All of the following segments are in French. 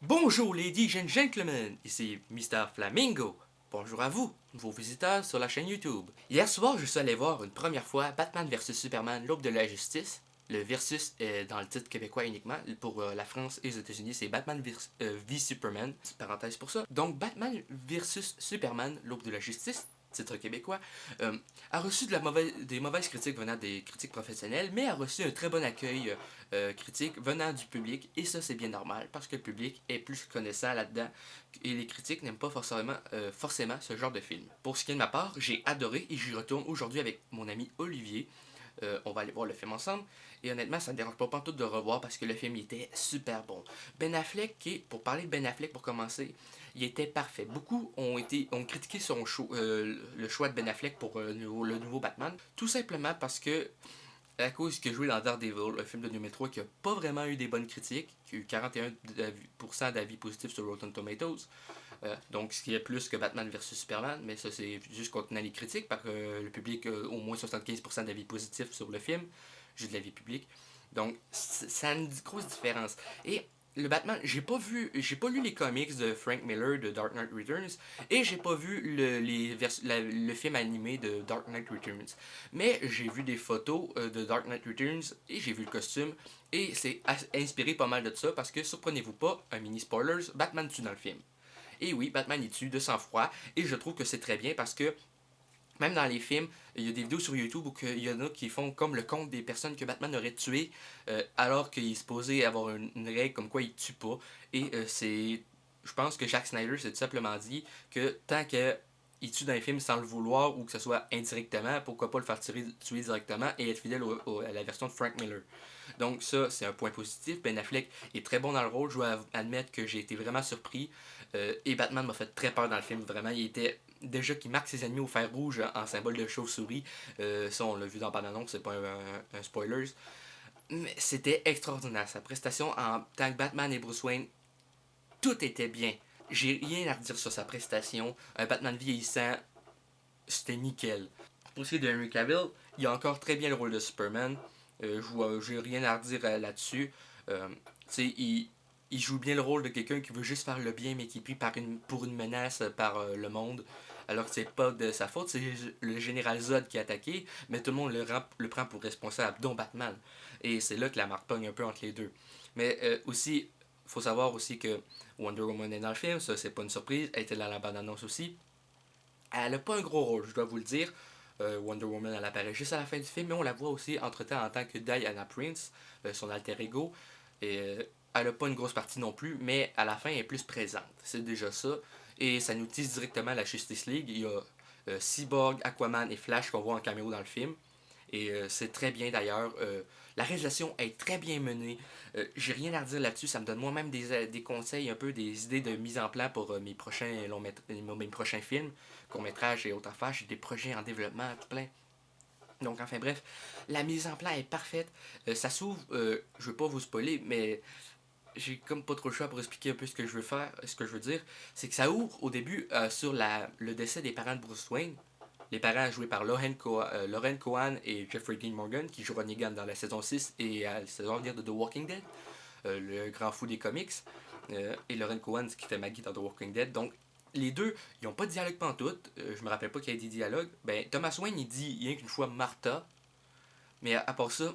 Bonjour ladies and gentlemen, ici Mr. Flamingo. Bonjour à vous, nouveaux visiteurs sur la chaîne YouTube. Hier soir, je suis allé voir une première fois Batman vs Superman, l'Aube de la Justice. Le versus est dans le titre québécois uniquement. Pour la France et les États-Unis, c'est Batman v Superman. Parenthèse pour ça. Donc Batman vs Superman, l'Aube de la Justice, titre québécois, euh, a reçu des mauvaises critiques venant des critiques professionnels, mais a reçu un très bon accueil critique venant du public, et ça c'est bien normal, parce que le public est plus connaissant là-dedans, et les critiques n'aiment pas forcément ce genre de film. Pour ce qui est de ma part, j'ai adoré, et j'y retourne aujourd'hui avec mon ami Olivier. On va aller voir le film ensemble. Et honnêtement, ça ne me dérange pas tout de revoir parce que le film était super bon. Ben Affleck, pour parler de Ben Affleck pour commencer, il était parfait. Beaucoup ont critiqué le choix de Ben Affleck pour le nouveau Batman. Tout simplement parce que, à cause qu'il a joué dans Daredevil, le film de 2003, qui n'a pas vraiment eu des bonnes critiques, qui a eu 41% d'avis positifs sur Rotten Tomatoes, donc ce qui est plus que Batman vs Superman, mais ça c'est juste contenant les critiques, parce que le public a au moins 75% d'avis positifs sur le film, juste de l'avis public. Donc ça a une grosse différence. Et le Batman, j'ai pas lu les comics de Frank Miller de Dark Knight Returns, et j'ai pas vu le film animé de Dark Knight Returns. Mais j'ai vu des photos de Dark Knight Returns, et j'ai vu le costume, et c'est inspiré pas mal de ça, parce que surprenez-vous pas, un mini spoilers, Batman tue dans le film. Et oui, Batman y tue de sang-froid, et je trouve que c'est très bien parce que même dans les films, il y a des vidéos sur YouTube où il y en a qui font comme le compte des personnes que Batman aurait tuées, alors qu'il est supposé avoir une règle comme quoi il tue pas. Et c'est. Je pense que Jack Snyder s'est tout simplement dit que tant que il tue dans les films sans le vouloir ou que ce soit indirectement, pourquoi pas le faire tuer directement et être fidèle à la version de Frank Miller. Donc ça, c'est un point positif. Ben Affleck est très bon dans le rôle. Je dois admettre que j'ai été vraiment surpris. Et Batman m'a fait très peur dans le film. Vraiment, il était déjà qui marque ses ennemis au fer rouge en symbole de chauve-souris. Ça, on l'a vu dans Bande-annonce, c'est pas un spoiler. Mais c'était extraordinaire. Sa prestation en tant que Batman et Bruce Wayne, tout était bien. J'ai rien à redire sur sa prestation. Un Batman vieillissant, c'était nickel. Pour ce qui est de Henry Cavill, il a encore très bien le rôle de Superman. J'ai rien à redire là-dessus. Euh, il joue bien le rôle de quelqu'un qui veut juste faire le bien, mais qui est pris pour une menace par le monde. Alors que c'est pas de sa faute, c'est le général Zod qui a attaqué, mais tout le monde le prend pour responsable, dont Batman. Et c'est là que la marque pogne un peu entre les deux. Mais aussi, faut savoir aussi que Wonder Woman est dans le film, ça c'est pas une surprise, elle était dans la bande-annonce aussi. Elle n'a pas un gros rôle, je dois vous le dire. Wonder Woman, elle apparaît juste à la fin du film, mais on la voit aussi entre-temps en tant que Diana Prince, son alter ego. Et elle n'a pas une grosse partie non plus, mais à la fin, elle est plus présente. C'est déjà ça. Et ça nous tisse directement la Justice League. Il y a Cyborg, Aquaman et Flash qu'on voit en caméo dans le film. Et c'est très bien d'ailleurs. La réalisation est très bien menée. J'ai rien à redire là-dessus. Ça me donne moi-même des conseils, un peu des idées de mise en plan pour mes prochains films, courts-métrages et autres affaires. J'ai des projets en développement, tout plein. Donc, enfin bref, la mise en plan est parfaite. Ça s'ouvre, je veux pas vous spoiler, mais j'ai comme pas trop le choix pour expliquer un peu ce que je veux dire. C'est que ça ouvre au début sur le décès des parents de Bruce Wayne, les parents joués par Lauren Cohan et Jeffrey Dean Morgan, qui jouera Negan dans la saison 6 et à la saison dernière de The Walking Dead, le grand fou des comics, et Lauren Cohan qui fait Maggie dans The Walking Dead. Donc, les deux, ils n'ont pas de dialogue pantoute. Je me rappelle pas qu'il y ait des dialogues. Ben, Thomas Wayne, il dit rien qu'une fois Martha, mais à part ça,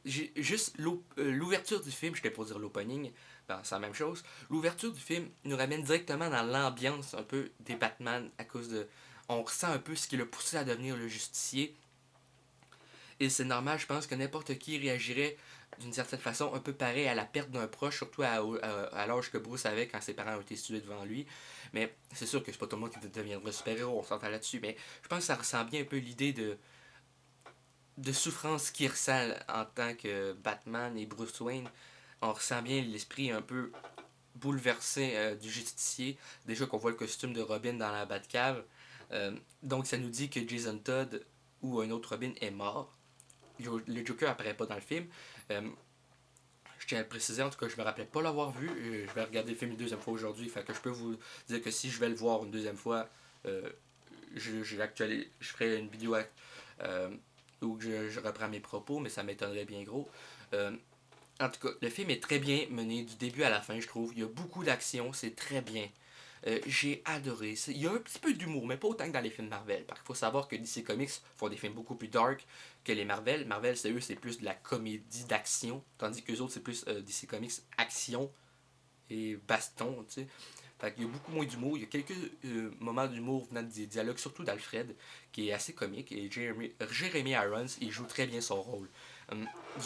juste l'ouverture du film, je t'ai pour dire l'opening, ben, c'est la même chose. L'ouverture du film nous ramène directement dans l'ambiance un peu des Batman à cause de. On ressent un peu ce qui l'a poussé à devenir le justicier. Et c'est normal, je pense que n'importe qui réagirait d'une certaine façon un peu pareil à la perte d'un proche, surtout à l'âge que Bruce avait quand ses parents ont été tués devant lui. Mais c'est sûr que c'est pas tout le monde qui deviendra super-héros, on s'entend là-dessus. Mais je pense que ça ressent bien un peu l'idée de souffrance qu'il ressent en tant que Batman et Bruce Wayne. On ressent bien l'esprit un peu bouleversé du justicier. Déjà qu'on voit le costume de Robin dans la Batcave. Donc ça nous dit que Jason Todd ou un autre Robin est mort. Le Joker apparaît pas dans le film. Euh, je tiens à le préciser, en tout cas, je me rappelais pas l'avoir vu. Je vais regarder le film une deuxième fois aujourd'hui. Fait que je peux vous dire que si je vais le voir une deuxième fois, euh, je ferai une vidéo où je reprends mes propos, mais ça m'étonnerait bien gros. Euh, En tout cas, le film est très bien mené du début à la fin, je trouve. Il y a beaucoup d'action, c'est très bien. J'ai adoré. Il y a un petit peu d'humour, mais pas autant que dans les films Marvel. Parce qu'il faut savoir que DC Comics font des films beaucoup plus dark que les Marvel. Marvel, c'est eux, c'est plus de la comédie d'action. Tandis que les autres, c'est plus DC Comics action et baston, tu sais. Fait qu'il y a beaucoup moins d'humour. Il y a quelques moments d'humour venant des dialogues, surtout d'Alfred, qui est assez comique. Et Jeremy Irons, il joue très bien son rôle.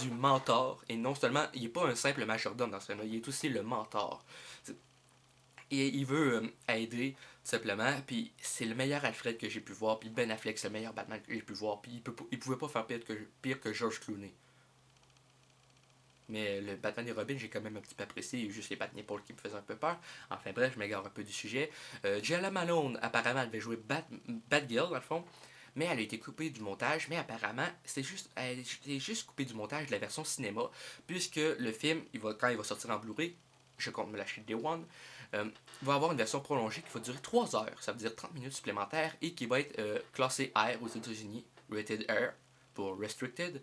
Du mentor. Et non seulement, il n'est pas un simple majordome dans ce film-là, il est aussi le mentor. Et il veut aider, tout simplement. Puis c'est le meilleur Alfred que j'ai pu voir. Puis Ben Affleck, c'est le meilleur Batman que j'ai pu voir. Puis il pouvait pas faire pire que George Clooney. Mais le Batman et Robin, j'ai quand même un petit peu apprécié. Juste les Batman Paul qui me faisaient un peu peur. Enfin bref, je m'égare un peu du sujet. Gianna Malone, apparemment, elle devait jouer Batgirl, dans le fond. Mais elle a été coupée du montage. Mais apparemment, elle est juste coupée du montage de la version cinéma. Puisque le film, quand il va sortir en Blu-ray, je compte me l'acheter Day One, va avoir une version prolongée qui va durer 3 heures. Ça veut dire 30 minutes supplémentaires. Et qui va être classée R aux États-Unis. Rated R pour Restricted.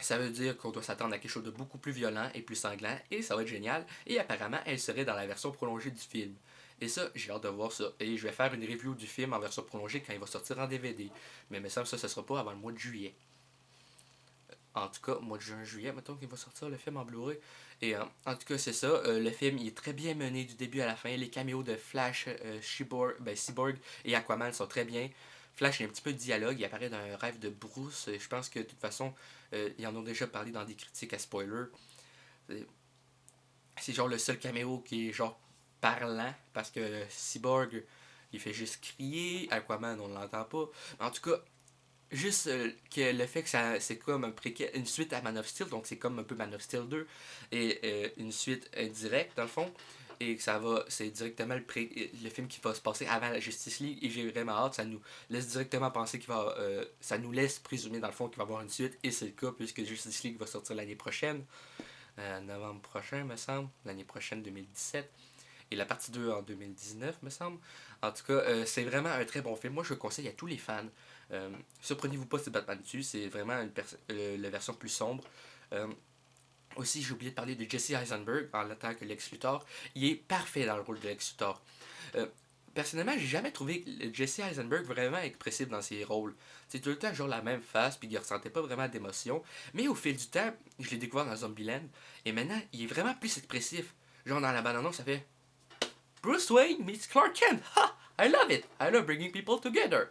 Ça veut dire qu'on doit s'attendre à quelque chose de beaucoup plus violent et plus sanglant, et ça va être génial. Et apparemment, elle serait dans la version prolongée du film. Et ça, j'ai hâte de voir ça. Et je vais faire une review du film en version prolongée quand il va sortir en DVD. Mais il me semble que ça ne sera pas avant le mois de juillet. En tout cas, mois de juin, juillet, mettons qu'il va sortir le film en Blu-ray. Et en tout cas, c'est ça. Le film, il est très bien mené du début à la fin. Les caméos de Flash, Cyborg et Aquaman sont très bien. Flash, il y a un petit peu de dialogue. Il apparaît dans un rêve de Bruce. Et je pense que de toute façon, ils en ont déjà parlé dans des critiques à spoiler. C'est genre le seul caméo qui est genre parlant. Parce que Cyborg, il fait juste crier. Aquaman, on l'entend pas. Mais en tout cas, juste que le fait que c'est comme une suite à Man of Steel, donc c'est comme un peu Man of Steel 2, et une suite indirecte dans le fond, et que c'est directement le film qui va se passer avant la Justice League, et j'ai vraiment hâte, ça nous laisse directement penser ça nous laisse présumer dans le fond qu'il va y avoir une suite, et c'est le cas puisque Justice League va sortir l'année prochaine, novembre prochain me semble, l'année prochaine 2017. Et la partie 2 en 2019, me semble. En tout cas, c'est vraiment un très bon film. Moi, je le conseille à tous les fans. Surprenez-vous pas, c'est Batman dessus. C'est vraiment la version plus sombre. Aussi, j'ai oublié de parler de Jesse Eisenberg en tant que Lex Luthor. Il est parfait dans le rôle de Lex Luthor. Personnellement, j'ai jamais trouvé Jesse Eisenberg vraiment expressif dans ses rôles. C'est tout le temps genre la même face, puis il ressentait pas vraiment d'émotion. Mais au fil du temps, je l'ai découvert dans Zombieland. Et maintenant, il est vraiment plus expressif. Genre dans la bande-annonce, ça fait Bruce Wayne meets Clark Kent. Ha! I love it. I love bringing people together.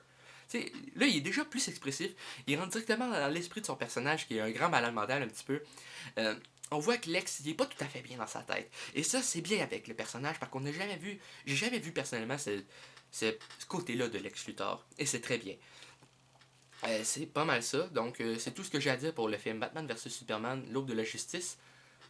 T'sais, là, il est déjà plus expressif. Il rentre directement dans l'esprit de son personnage, qui est un grand malade mental un petit peu. On voit que Lex, il est pas tout à fait bien dans sa tête. Et ça, c'est bien avec le personnage, parce qu'on n'a jamais vu, j'ai jamais vu personnellement ce côté-là de Lex Luthor. Et c'est très bien. C'est pas mal ça. Donc, c'est tout ce que j'ai à dire pour le film Batman vs Superman, l'Aube de la Justice.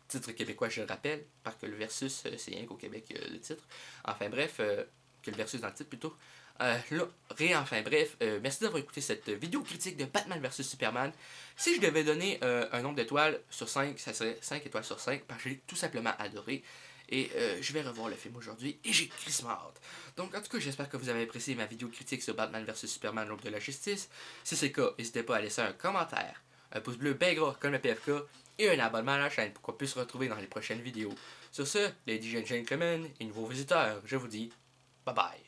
Titre québécois, je le rappelle, parce que le versus, c'est rien qu'au Québec, le titre. Enfin bref, que le versus dans le titre plutôt. Enfin bref, merci d'avoir écouté cette vidéo critique de Batman vs Superman. Si je devais donner un nombre d'étoiles sur 5, ça serait 5 étoiles sur 5, parce que j'ai tout simplement adoré. Et je vais revoir le film aujourd'hui et j'ai crissement hâte. Donc en tout cas, j'espère que vous avez apprécié ma vidéo critique sur Batman vs Superman, l'Aube de la Justice. Si c'est le cas, n'hésitez pas à laisser un commentaire, un pouce bleu bien gros comme le PFK, et un abonnement à la chaîne pour qu'on puisse se retrouver dans les prochaines vidéos. Sur ce, ladies and gentlemen et nouveaux visiteurs, je vous dis bye bye.